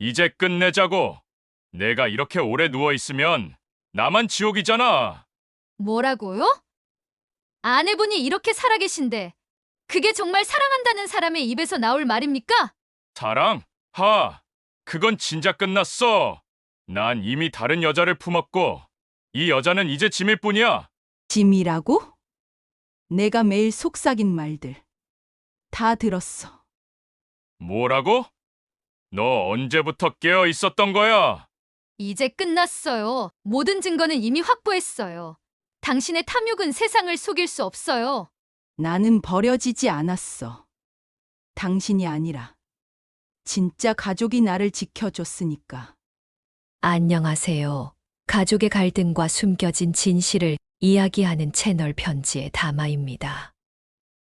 이제 끝내자고. 내가 이렇게 오래 누워있으면 나만 지옥이잖아. 뭐라고요? 아내분이 이렇게 살아계신데 그게 정말 사랑한다는 사람의 입에서 나올 말입니까? 사랑? 그건 진작 끝났어. 난 이미 다른 여자를 품었고, 이 여자는 이제 짐일 뿐이야. 짐이라고? 내가 매일 속삭인 말들 다 들었어. 뭐라고? 너 언제부터 깨어 있었던 거야? 이제 끝났어요. 모든 증거는 이미 확보했어요. 당신의 탐욕은 세상을 속일 수 없어요. 나는 버려지지 않았어. 당신이 아니라 진짜 가족이 나를 지켜줬으니까. 안녕하세요. 가족의 갈등과 숨겨진 진실을 이야기하는 채널 편지의 다마입니다.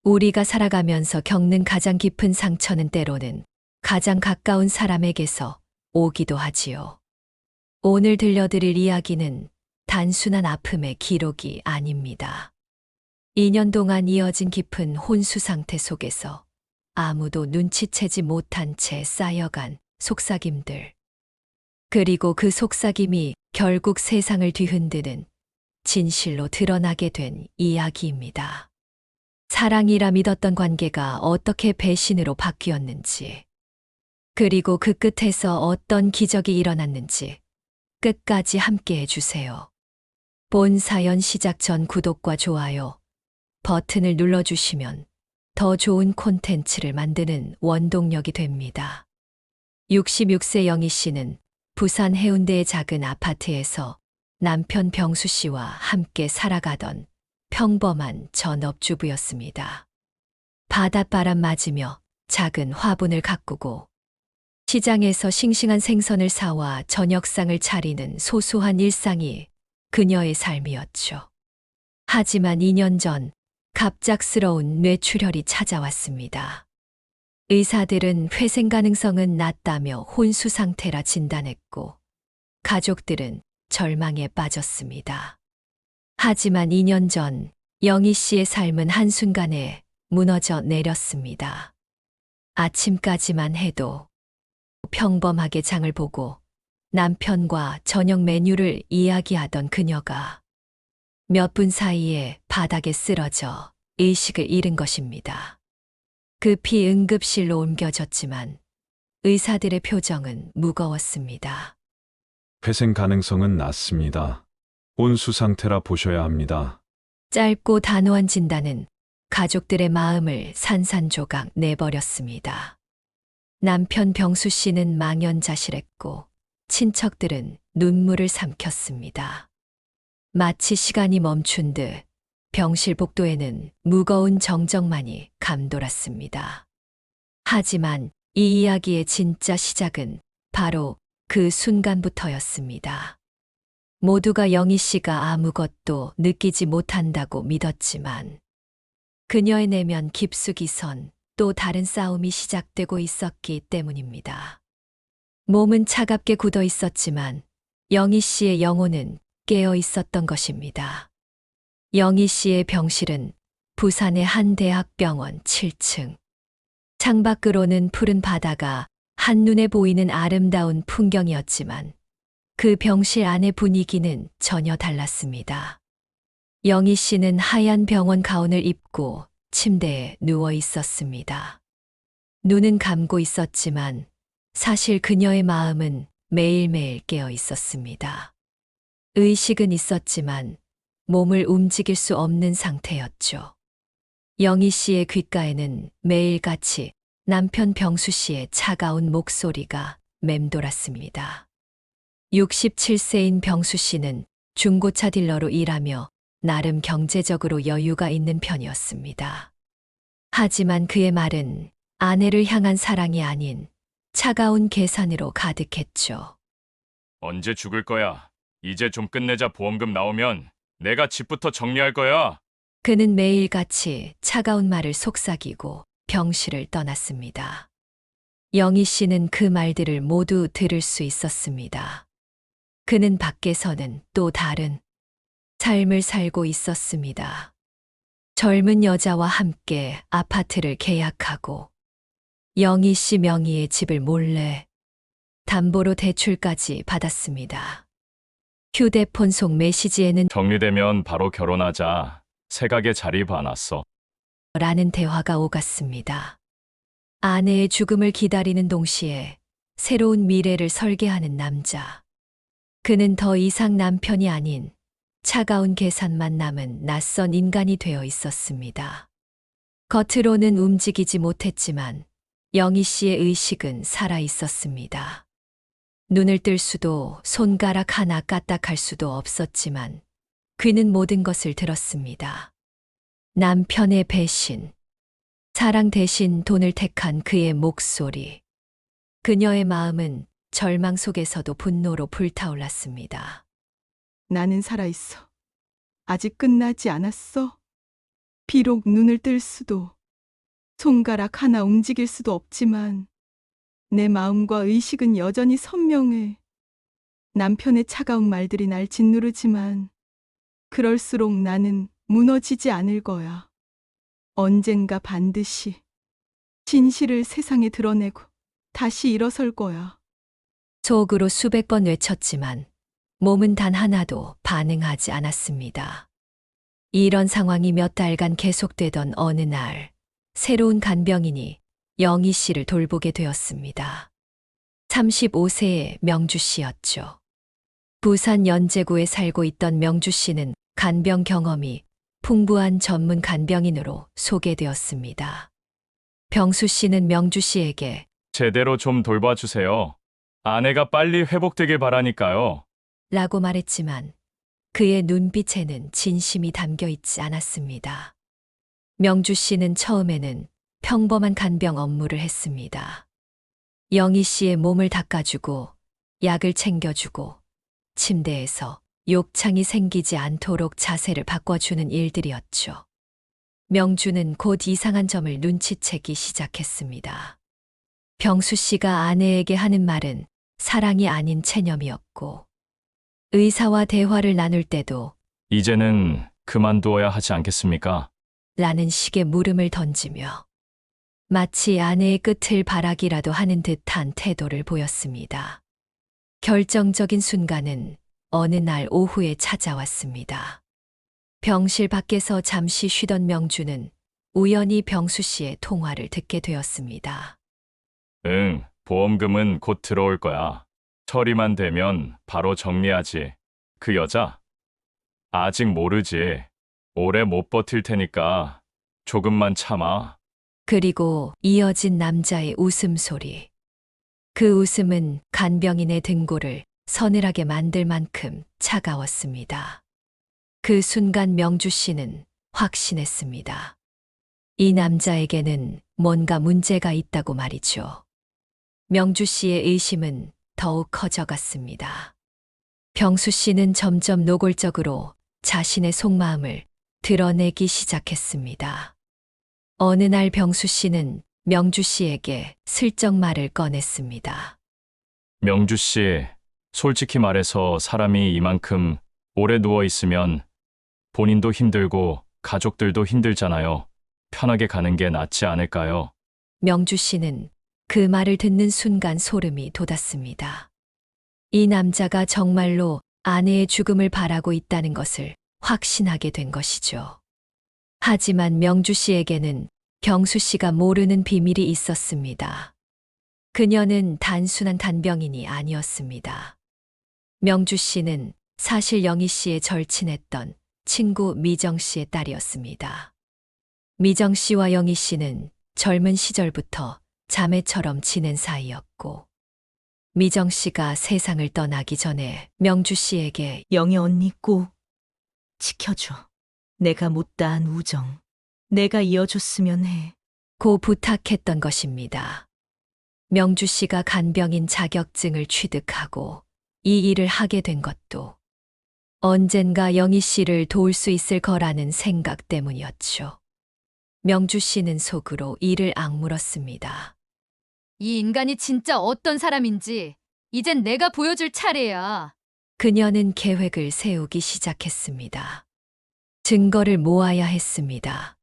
우리가 살아가면서 겪는 가장 깊은 상처는 때로는 가장 가까운 사람에게서 오기도 하지요. 오늘 들려드릴 이야기는 단순한 아픔의 기록이 아닙니다. 2년 동안 이어진 깊은 혼수 상태 속에서 아무도 눈치채지 못한 채 쌓여간 속삭임들. 그리고 그 속삭임이 결국 세상을 뒤흔드는 진실로 드러나게 된 이야기입니다. 사랑이라 믿었던 관계가 어떻게 배신으로 바뀌었는지, 그리고 그 끝에서 어떤 기적이 일어났는지 끝까지 함께 해주세요. 본 사연 시작 전 구독과 좋아요 버튼을 눌러주시면 더 좋은 콘텐츠를 만드는 원동력이 됩니다. 66세 영희 씨는 부산 해운대의 작은 아파트에서 남편 병수 씨와 함께 살아가던 평범한 전업주부였습니다. 바닷바람 맞으며 작은 화분을 가꾸고 시장에서 싱싱한 생선을 사와 저녁상을 차리는 소소한 일상이 그녀의 삶이었죠. 하지만 2년 전 갑작스러운 뇌출혈이 찾아왔습니다. 의사들은 회생 가능성은 낮다며 혼수 상태라 진단했고, 가족들은 절망에 빠졌습니다. 하지만 2년 전 영희 씨의 삶은 한순간에 무너져 내렸습니다. 아침까지만 해도 평범하게 장을 보고 남편과 저녁 메뉴를 이야기하던 그녀가 몇 분 사이에 바닥에 쓰러져 의식을 잃은 것입니다. 급히 응급실로 옮겨졌지만 의사들의 표정은 무거웠습니다. 회생 가능성은 낮습니다. 온수 상태라 보셔야 합니다. 짧고 단호한 진단은 가족들의 마음을 산산조각 내버렸습니다. 남편 병수 씨는 망연자실했고 친척들은 눈물을 삼켰습니다. 마치 시간이 멈춘 듯 병실 복도에는 무거운 정적만이 감돌았습니다. 하지만 이 이야기의 진짜 시작은 바로 그 순간부터였습니다. 모두가 영희 씨가 아무것도 느끼지 못한다고 믿었지만 그녀의 내면 깊숙이 선 또 다른 싸움이 시작되고 있었기 때문입니다. 몸은 차갑게 굳어 있었지만 영희 씨의 영혼은 깨어 있었던 것입니다. 영희 씨의 병실은 부산의 한 대학병원 7층. 창밖으로는 푸른 바다가 한눈에 보이는 아름다운 풍경이었지만 그 병실 안의 분위기는 전혀 달랐습니다. 영희 씨는 하얀 병원 가운을 입고 침대에 누워 있었습니다. 눈은 감고 있었지만 사실 그녀의 마음은 매일매일 깨어 있었습니다. 의식은 있었지만 몸을 움직일 수 없는 상태였죠. 영희 씨의 귓가에는 매일같이 남편 병수 씨의 차가운 목소리가 맴돌았습니다. 67세인 병수 씨는 중고차 딜러로 일하며 나름 경제적으로 여유가 있는 편이었습니다. 하지만 그의 말은 아내를 향한 사랑이 아닌 차가운 계산으로 가득했죠. 언제 죽을 거야? 이제 좀 끝내자. 보험금 나오면 내가 집부터 정리할 거야. 그는 매일같이 차가운 말을 속삭이고 병실을 떠났습니다. 영희 씨는 그 말들을 모두 들을 수 있었습니다. 그는 밖에서는 또 다른 삶을 살고 있었습니다. 젊은 여자와 함께 아파트를 계약하고 영희 씨 명의의 집을 몰래 담보로 대출까지 받았습니다. 휴대폰 속 메시지에는 정리되면 바로 결혼하자. 새각에 자리 봐놨어. 라는 대화가 오갔습니다. 아내의 죽음을 기다리는 동시에 새로운 미래를 설계하는 남자. 그는 더 이상 남편이 아닌 차가운 계산만 남은 낯선 인간이 되어 있었습니다. 겉으로는 움직이지 못했지만 영희 씨의 의식은 살아 있었습니다. 눈을 뜰 수도 손가락 하나 까딱할 수도 없었지만 그는 모든 것을 들었습니다. 남편의 배신, 사랑 대신 돈을 택한 그의 목소리. 그녀의 마음은 절망 속에서도 분노로 불타올랐습니다. 나는 살아있어. 아직 끝나지 않았어. 비록 눈을 뜰 수도, 손가락 하나 움직일 수도 없지만 내 마음과 의식은 여전히 선명해. 남편의 차가운 말들이 날 짓누르지만 그럴수록 나는 무너지지 않을 거야. 언젠가 반드시 진실을 세상에 드러내고 다시 일어설 거야. 속으로 수백 번 외쳤지만 몸은 단 하나도 반응하지 않았습니다. 이런 상황이 몇 달간 계속되던 어느 날, 새로운 간병인이 영희 씨를 돌보게 되었습니다. 35세의 명주 씨였죠. 부산 연제구에 살고 있던 명주 씨는 간병 경험이 풍부한 전문 간병인으로 소개되었습니다. 병수 씨는 명주 씨에게 제대로 좀 돌봐주세요. 아내가 빨리 회복되길 바라니까요. 라고 말했지만 그의 눈빛에는 진심이 담겨 있지 않았습니다. 명주 씨는 처음에는 평범한 간병 업무를 했습니다. 영희 씨의 몸을 닦아주고 약을 챙겨주고 침대에서 욕창이 생기지 않도록 자세를 바꿔주는 일들이었죠. 명주는 곧 이상한 점을 눈치채기 시작했습니다. 병수 씨가 아내에게 하는 말은 사랑이 아닌 체념이었고, 의사와 대화를 나눌 때도 이제는 그만두어야 하지 않겠습니까? 라는 식의 물음을 던지며 마치 아내의 끝을 바라기라도 하는 듯한 태도를 보였습니다. 결정적인 순간은 어느 날 오후에 찾아왔습니다. 병실 밖에서 잠시 쉬던 명주는 우연히 병수 씨의 통화를 듣게 되었습니다. 응, 보험금은 곧 들어올 거야. 처리만 되면 바로 정리하지. 그 여자? 아직 모르지. 오래 못 버틸 테니까 조금만 참아. 그리고 이어진 남자의 웃음소리. 그 웃음은 간병인의 등골을 서늘하게 만들 만큼 차가웠습니다. 그 순간 명주 씨는 확신했습니다. 이 남자에게는 뭔가 문제가 있다고 말이죠. 명주 씨의 의심은 더욱 커져갔습니다. 병수 씨는 점점 노골적으로 자신의 속마음을 드러내기 시작했습니다. 어느 날 병수 씨는 명주 씨에게 슬쩍 말을 꺼냈습니다. 명주 씨, 솔직히 말해서 사람이 이만큼 오래 누워 있으면 본인도 힘들고 가족들도 힘들잖아요. 편하게 가는 게 낫지 않을까요? 명주 씨는 그 말을 듣는 순간 소름이 돋았습니다. 이 남자가 정말로 아내의 죽음을 바라고 있다는 것을 확신하게 된 것이죠. 하지만 명주 씨에게는 병수 씨가 모르는 비밀이 있었습니다. 그녀는 단순한 간병인이 아니었습니다. 명주 씨는 사실 영희 씨의 절친했던 친구 미정 씨의 딸이었습니다. 미정 씨와 영희 씨는 젊은 시절부터 자매처럼 지낸 사이였고, 미정 씨가 세상을 떠나기 전에 명주 씨에게 영희 언니 꼭 지켜줘. 내가 못다한 우정. 내가 이어줬으면 해. 고 부탁했던 것입니다. 명주 씨가 간병인 자격증을 취득하고 이 일을 하게 된 것도 언젠가 영희 씨를 도울 수 있을 거라는 생각 때문이었죠. 명주 씨는 속으로 이를 악물었습니다. 이 인간이 진짜 어떤 사람인지 이젠 내가 보여줄 차례야. 그녀는 계획을 세우기 시작했습니다. 증거를 모아야 했습니다.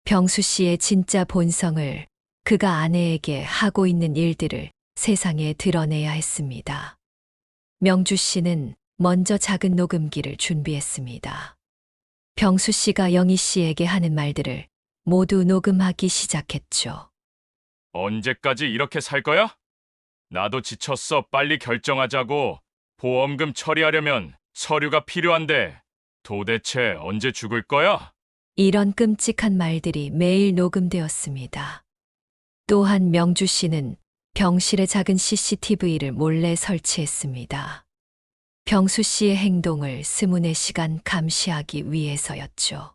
병수 씨의 진짜 본성을, 그가 아내에게 하고 있는 일들을 세상에 드러내야 했습니다. 명주 씨는 먼저 작은 녹음기를 준비했습니다. 병수 씨가 영희 씨에게 하는 말들을 모두 녹음하기 시작했죠. 언제까지 이렇게 살 거야? 나도 지쳤어. 빨리 결정하자고. 보험금 처리하려면 서류가 필요한데 도대체 언제 죽을 거야? 이런 끔찍한 말들이 매일 녹음되었습니다. 또한 명주 씨는 병실에 작은 CCTV를 몰래 설치했습니다. 병수 씨의 행동을 24시간 감시하기 위해서였죠.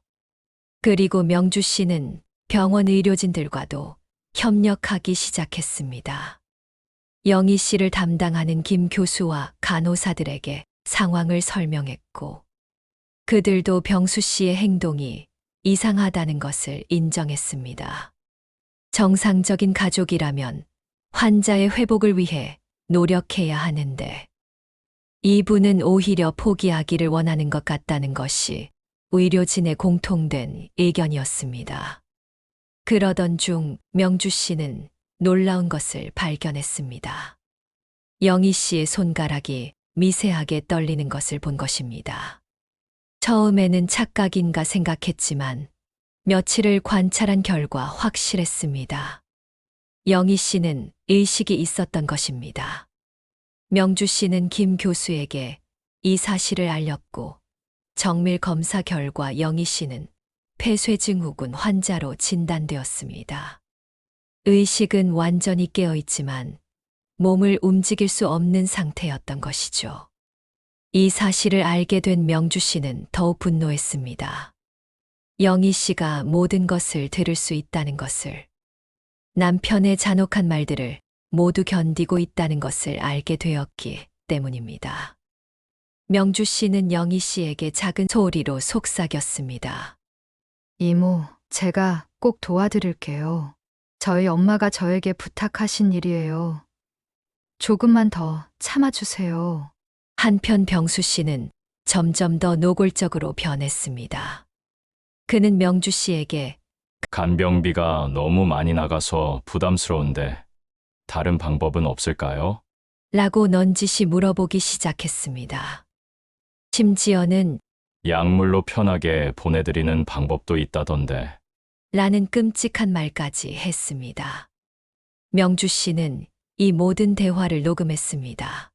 그리고 명주 씨는 병원 의료진들과도 협력하기 시작했습니다. 영희 씨를 담당하는 김 교수와 간호사들에게 상황을 설명했고, 그들도 병수 씨의 행동이 이상하다는 것을 인정했습니다. 정상적인 가족이라면 환자의 회복을 위해 노력해야 하는데, 이분은 오히려 포기하기를 원하는 것 같다는 것이 의료진의 공통된 의견이었습니다. 그러던 중 명주 씨는 놀라운 것을 발견했습니다. 영희 씨의 손가락이 미세하게 떨리는 것을 본 것입니다. 처음에는 착각인가 생각했지만 며칠을 관찰한 결과 확실했습니다. 영희 씨는 의식이 있었던 것입니다. 명주 씨는 김 교수에게 이 사실을 알렸고, 정밀 검사 결과 영희 씨는 폐쇄증후군 환자로 진단되었습니다. 의식은 완전히 깨어있지만 몸을 움직일 수 없는 상태였던 것이죠. 이 사실을 알게 된 명주 씨는 더욱 분노했습니다. 영희 씨가 모든 것을 들을 수 있다는 것을, 남편의 잔혹한 말들을 모두 견디고 있다는 것을 알게 되었기 때문입니다. 명주 씨는 영희 씨에게 작은 소리로 속삭였습니다. 이모, 제가 꼭 도와드릴게요. 저희 엄마가 저에게 부탁하신 일이에요. 조금만 더 참아주세요. 한편 병수 씨는 점점 더 노골적으로 변했습니다. 그는 명주 씨에게 간병비가 너무 많이 나가서 부담스러운데 다른 방법은 없을까요? 라고 넌지시 물어보기 시작했습니다. 심지어는 약물로 편하게 보내드리는 방법도 있다던데. 라는 끔찍한 말까지 했습니다. 명주 씨는 이 모든 대화를 녹음했습니다.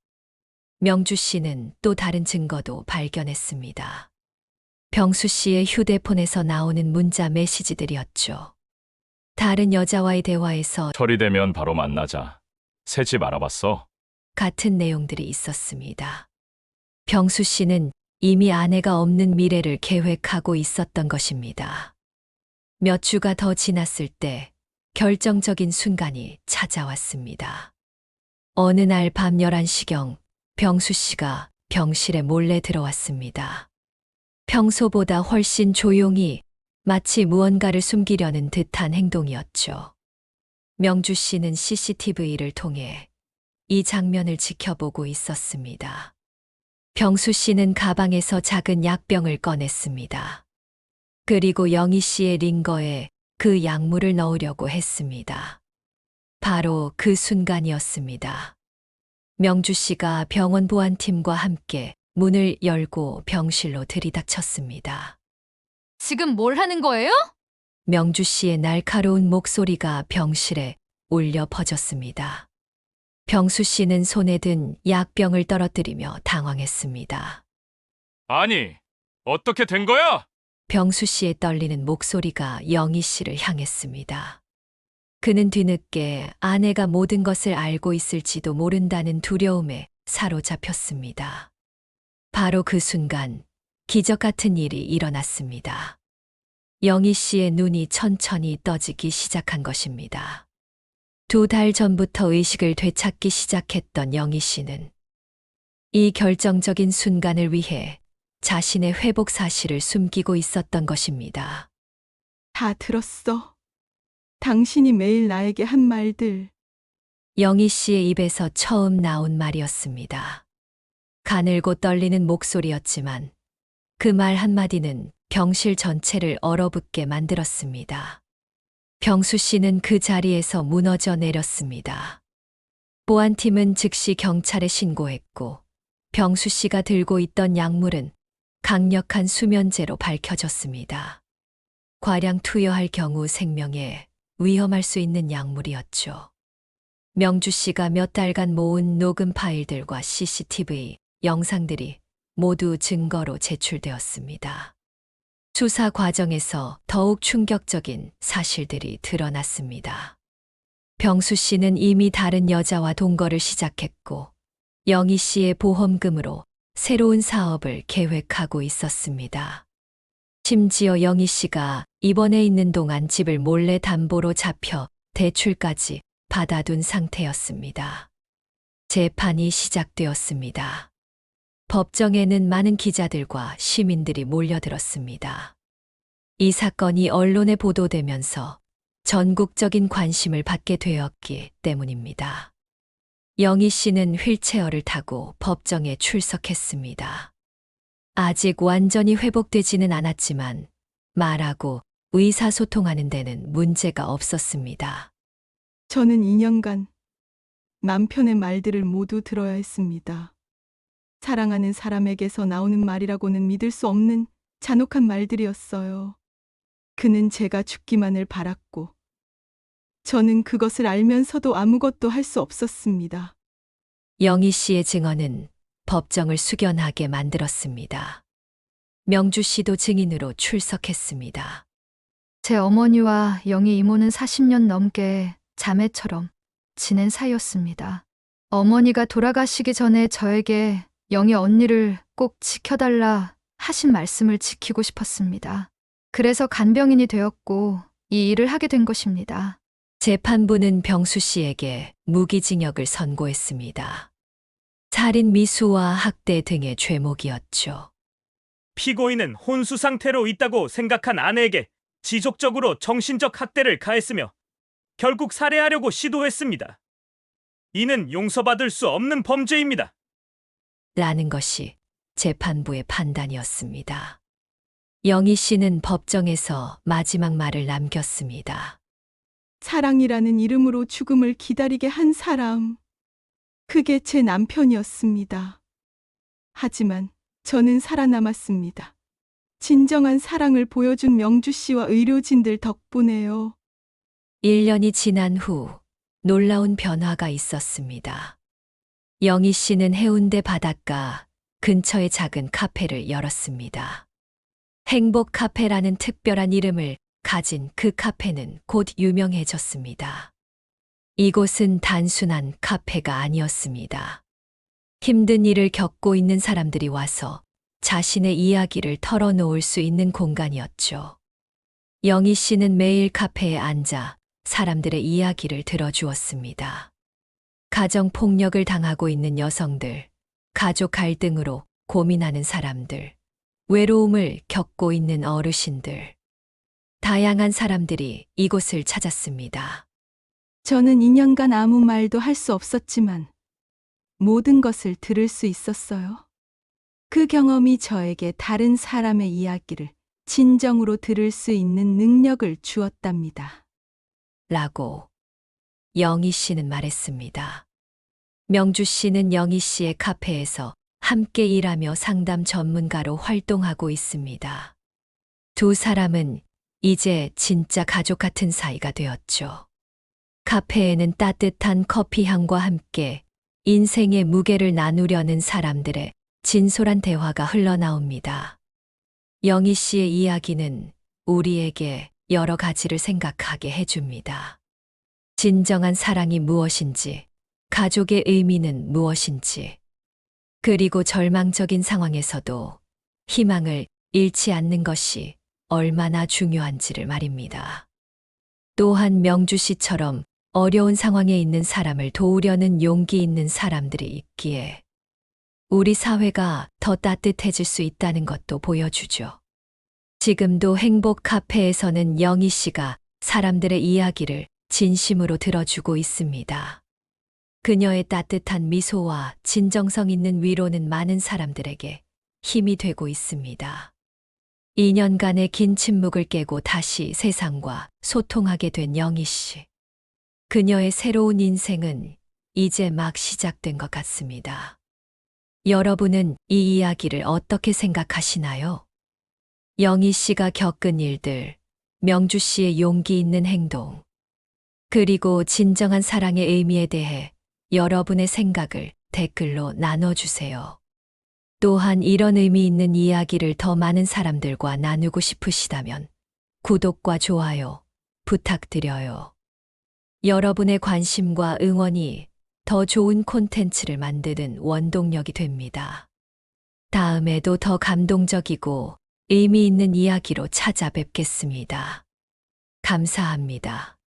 명주 씨는 또 다른 증거도 발견했습니다. 병수 씨의 휴대폰에서 나오는 문자 메시지들이었죠. 다른 여자와의 대화에서 처리되면 바로 만나자. 새 집 알아봤어? 같은 내용들이 있었습니다. 병수 씨는 이미 아내가 없는 미래를 계획하고 있었던 것입니다. 몇 주가 더 지났을 때 결정적인 순간이 찾아왔습니다. 어느 날 밤 11시경 병수 씨가 병실에 몰래 들어왔습니다. 평소보다 훨씬 조용히, 마치 무언가를 숨기려는 듯한 행동이었죠. 명주 씨는 CCTV를 통해 이 장면을 지켜보고 있었습니다. 병수 씨는 가방에서 작은 약병을 꺼냈습니다. 그리고 영희 씨의 링거에 그 약물을 넣으려고 했습니다. 바로 그 순간이었습니다. 명주 씨가 병원 보안팀과 함께 문을 열고 병실로 들이닥쳤습니다. 지금 뭘 하는 거예요? 명주 씨의 날카로운 목소리가 병실에 울려 퍼졌습니다. 병수 씨는 손에 든 약병을 떨어뜨리며 당황했습니다. 아니, 어떻게 된 거야? 병수 씨의 떨리는 목소리가 영희 씨를 향했습니다. 그는 뒤늦게 아내가 모든 것을 알고 있을지도 모른다는 두려움에 사로잡혔습니다. 바로 그 순간 기적 같은 일이 일어났습니다. 영희 씨의 눈이 천천히 떠지기 시작한 것입니다. 2달 전부터 의식을 되찾기 시작했던 영희 씨는 이 결정적인 순간을 위해 자신의 회복 사실을 숨기고 있었던 것입니다. 다 들었어. 당신이 매일 나에게 한 말들. 영희 씨의 입에서 처음 나온 말이었습니다. 가늘고 떨리는 목소리였지만 그 말 한마디는 병실 전체를 얼어붙게 만들었습니다. 병수 씨는 그 자리에서 무너져 내렸습니다. 보안팀은 즉시 경찰에 신고했고 병수 씨가 들고 있던 약물은 강력한 수면제로 밝혀졌습니다. 과량 투여할 경우 생명에 위험할 수 있는 약물이었죠. 명주 씨가 몇 달간 모은 녹음 파일들과 CCTV 영상들이 모두 증거로 제출되었습니다. 수사 과정에서 더욱 충격적인 사실들이 드러났습니다. 병수 씨는 이미 다른 여자와 동거를 시작했고 영희 씨의 보험금으로 새로운 사업을 계획하고 있었습니다. 심지어 영희 씨가 입원해 있는 동안 집을 몰래 담보로 잡혀 대출까지 받아둔 상태였습니다. 재판이 시작되었습니다. 법정에는 많은 기자들과 시민들이 몰려들었습니다. 이 사건이 언론에 보도되면서 전국적인 관심을 받게 되었기 때문입니다. 영희 씨는 휠체어를 타고 법정에 출석했습니다. 아직 완전히 회복되지는 않았지만 말하고 의사소통하는 데는 문제가 없었습니다. 저는 2년간 남편의 말들을 모두 들어야 했습니다. 사랑하는 사람에게서 나오는 말이라고는 믿을 수 없는 잔혹한 말들이었어요. 그는 제가 죽기만을 바랐고, 저는 그것을 알면서도 아무것도 할 수 없었습니다. 영희 씨의 증언은 법정을 숙연하게 만들었습니다. 명주 씨도 증인으로 출석했습니다. 제 어머니와 영희 이모는 40년 넘게 자매처럼 지낸 사이였습니다. 어머니가 돌아가시기 전에 저에게 영희 언니를 꼭 지켜달라 하신 말씀을 지키고 싶었습니다. 그래서 간병인이 되었고 이 일을 하게 된 것입니다. 재판부는 병수 씨에게 무기징역을 선고했습니다. 살인 미수와 학대 등의 죄목이었죠. 피고인은 혼수 상태로 있다고 생각한 아내에게 지속적으로 정신적 학대를 가했으며 결국 살해하려고 시도했습니다. 이는 용서받을 수 없는 범죄입니다. 라는 것이 재판부의 판단이었습니다. 영희 씨는 법정에서 마지막 말을 남겼습니다. 사랑이라는 이름으로 죽음을 기다리게 한 사람, 그게 제 남편이었습니다. 하지만 저는 살아남았습니다. 진정한 사랑을 보여준 명주 씨와 의료진들 덕분에요. 1년이 지난 후 놀라운 변화가 있었습니다. 영희 씨는 해운대 바닷가 근처의 작은 카페를 열었습니다. 행복 카페라는 특별한 이름을 가진 그 카페는 곧 유명해졌습니다. 이곳은 단순한 카페가 아니었습니다. 힘든 일을 겪고 있는 사람들이 와서 자신의 이야기를 털어놓을 수 있는 공간이었죠. 영희 씨는 매일 카페에 앉아 사람들의 이야기를 들어주었습니다. 가정폭력을 당하고 있는 여성들, 가족 갈등으로 고민하는 사람들, 외로움을 겪고 있는 어르신들. 다양한 사람들이 이곳을 찾았습니다. 저는 2년간 아무 말도 할 수 없었지만 모든 것을 들을 수 있었어요. 그 경험이 저에게 다른 사람의 이야기를 진정으로 들을 수 있는 능력을 주었답니다. 라고 영희 씨는 말했습니다. 명주 씨는 영희 씨의 카페에서 함께 일하며 상담 전문가로 활동하고 있습니다. 두 사람은 이제 진짜 가족 같은 사이가 되었죠. 카페에는 따뜻한 커피 향과 함께 인생의 무게를 나누려는 사람들의 진솔한 대화가 흘러나옵니다. 영희 씨의 이야기는 우리에게 여러 가지를 생각하게 해줍니다. 진정한 사랑이 무엇인지, 가족의 의미는 무엇인지, 그리고 절망적인 상황에서도 희망을 잃지 않는 것이 얼마나 중요한지를 말입니다. 또한 명주 씨처럼 어려운 상황에 있는 사람을 도우려는 용기 있는 사람들이 있기에 우리 사회가 더 따뜻해질 수 있다는 것도 보여주죠. 지금도 행복 카페에서는 영희 씨가 사람들의 이야기를 진심으로 들어주고 있습니다. 그녀의 따뜻한 미소와 진정성 있는 위로는 많은 사람들에게 힘이 되고 있습니다. 2년간의 긴 침묵을 깨고 다시 세상과 소통하게 된 영희 씨. 그녀의 새로운 인생은 이제 막 시작된 것 같습니다. 여러분은 이 이야기를 어떻게 생각하시나요? 영희 씨가 겪은 일들, 명주 씨의 용기 있는 행동, 그리고 진정한 사랑의 의미에 대해 여러분의 생각을 댓글로 나눠주세요. 또한 이런 의미 있는 이야기를 더 많은 사람들과 나누고 싶으시다면 구독과 좋아요 부탁드려요. 여러분의 관심과 응원이 더 좋은 콘텐츠를 만드는 원동력이 됩니다. 다음에도 더 감동적이고 의미 있는 이야기로 찾아뵙겠습니다. 감사합니다.